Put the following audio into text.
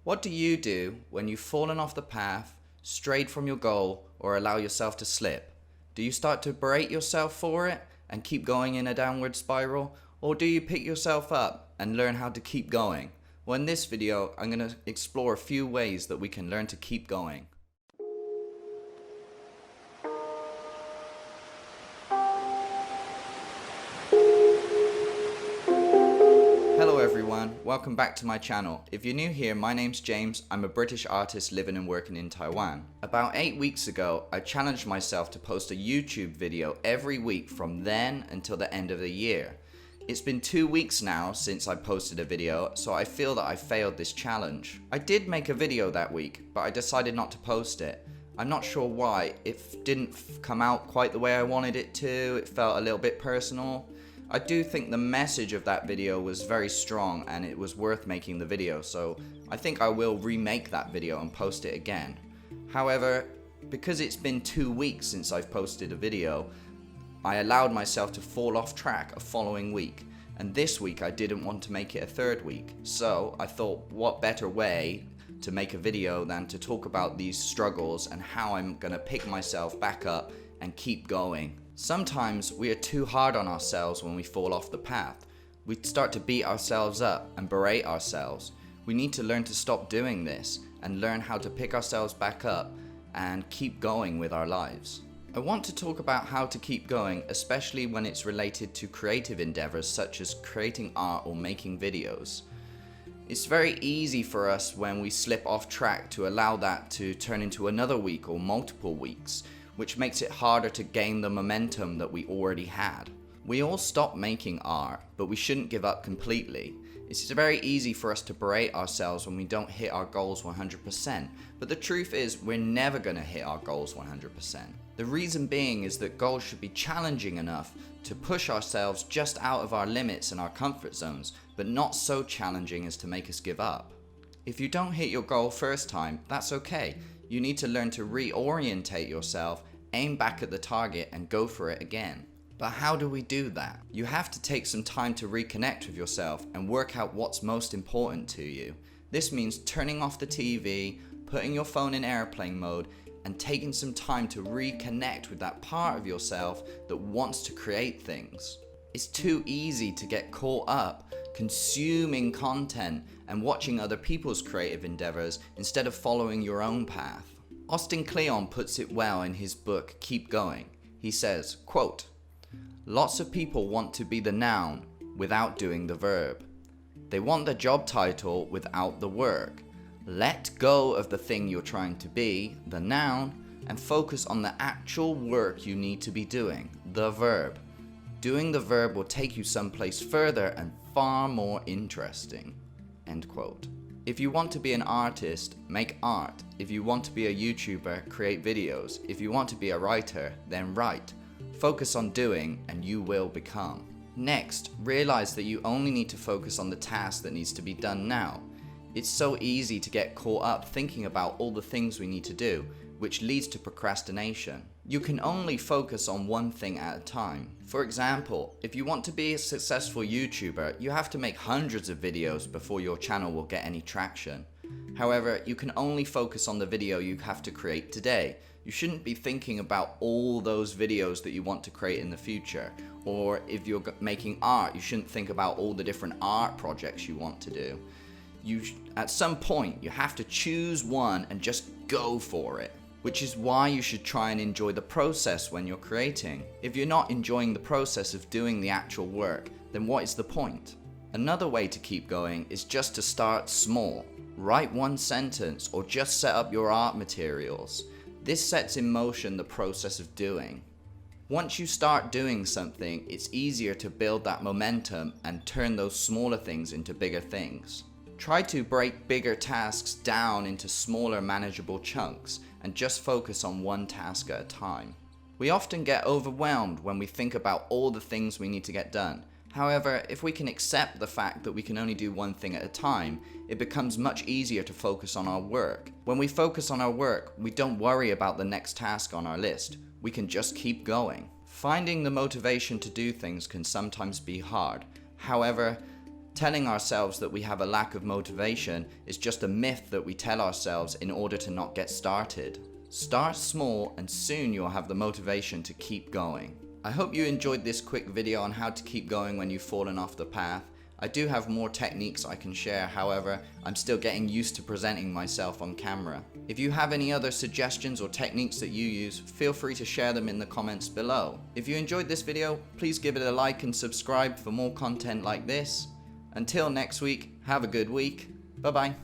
What do you do when you've fallen off the path, strayed from your goal, or allow yourself to slip? Do you start to berate yourself for it and keep going in a downward spiral? Or do you pick yourself up and learn how to keep going? Well, in this video, I'm going to explore a few ways that we can learn to keep going. Hello everyone, welcome back to my channel. If you're new here, my name's James. I'm a British artist living and working in Taiwan. About 8 weeks ago, I challenged myself to post a YouTube video every week from then until the end of the year. It's been 2 weeks now since I posted a video, so I feel that I failed this challenge. I did make a video that week, but I decided not to post it. I'm not sure why. It didn't come out quite the way I wanted it to. It felt a little bit personal. I do think the message of that video was very strong and it was worth making the video, so I think I will remake that video and post it again. However, because it's been 2 weeks since I've posted a video, I allowed myself to fall off track a following week, and this week I didn't want to make it a third week, so I thought what better way to make a video than to talk about these struggles and how I'm gonna pick myself back up and keep going. Sometimes we are too hard on ourselves when we fall off the path. We start to beat ourselves up and berate ourselves. We need to learn to stop doing this and learn how to pick ourselves back up and keep going with our lives. I want to talk about how to keep going, especially when it's related to creative endeavors such as creating art or making videos. It's very easy for us when we slip off track to allow that to turn into another week or multiple weeks, which makes it harder to gain the momentum that we already had. We all stop making art, but we shouldn't give up completely. It's very easy for us to berate ourselves when we don't hit our goals 100%, but the truth is we're never gonna hit our goals 100%. The reason being is that goals should be challenging enough to push ourselves just out of our limits and our comfort zones, but not so challenging as to make us give up. If you don't hit your goal first time, that's okay. You need to learn to reorientate yourself, aim back at the target and go for it again. But how do we do that? You have to take some time to reconnect with yourself and work out what's most important to you. This means turning off the TV, putting your phone in airplane mode, and taking some time to reconnect with that part of yourself that wants to create things. It's too easy to get caught up consuming content and watching other people's creative endeavors instead of following your own path. Austin Kleon puts it well in his book, Keep Going. He says, quote, "Lots of people want to be the noun without doing the verb. They want the job title without the work. Let go of the thing you're trying to be, the noun, and focus on the actual work you need to be doing, the verb. Doing the verb will take you someplace further and far more interesting." End quote. If you want to be an artist, make art. If you want to be a YouTuber, create videos. If you want to be a writer, then write. Focus on doing and you will become. Next, realize that you only need to focus on the task that needs to be done now. It's so easy to get caught up thinking about all the things we need to do, which leads to procrastination. You can only focus on one thing at a time. For example, if you want to be a successful YouTuber, you have to make hundreds of videos before your channel will get any traction. However, you can only focus on the video you have to create today. You shouldn't be thinking about all those videos that you want to create in the future. Or if you're making art, you shouldn't think about all the different art projects you want to do. At some point, you have to choose one and just go for it. Which is why you should try and enjoy the process when you're creating. If you're not enjoying the process of doing the actual work, then what is the point? Another way to keep going is just to start small. Write one sentence or just set up your art materials. This sets in motion the process of doing. Once you start doing something, it's easier to build that momentum and turn those smaller things into bigger things. Try to break bigger tasks down into smaller manageable chunks and just focus on one task at a time. We often get overwhelmed when we think about all the things we need to get done. However, if we can accept the fact that we can only do one thing at a time, it becomes much easier to focus on our work. When we focus on our work, we don't worry about the next task on our list. We can just keep going. Finding the motivation to do things can sometimes be hard. However, Telling ourselves that we have a lack of motivation is just a myth that we tell ourselves in order to not get started. Start small and soon you'll have the motivation to keep going. I hope you enjoyed this quick video on how to keep going when you've fallen off the path. I do have more techniques I can share, however, I'm still getting used to presenting myself on camera. If you have any other suggestions or techniques that you use, feel free to share them in the comments below. If you enjoyed this video, please give it a like and subscribe for more content like this. Until next week, have a good week. Bye bye.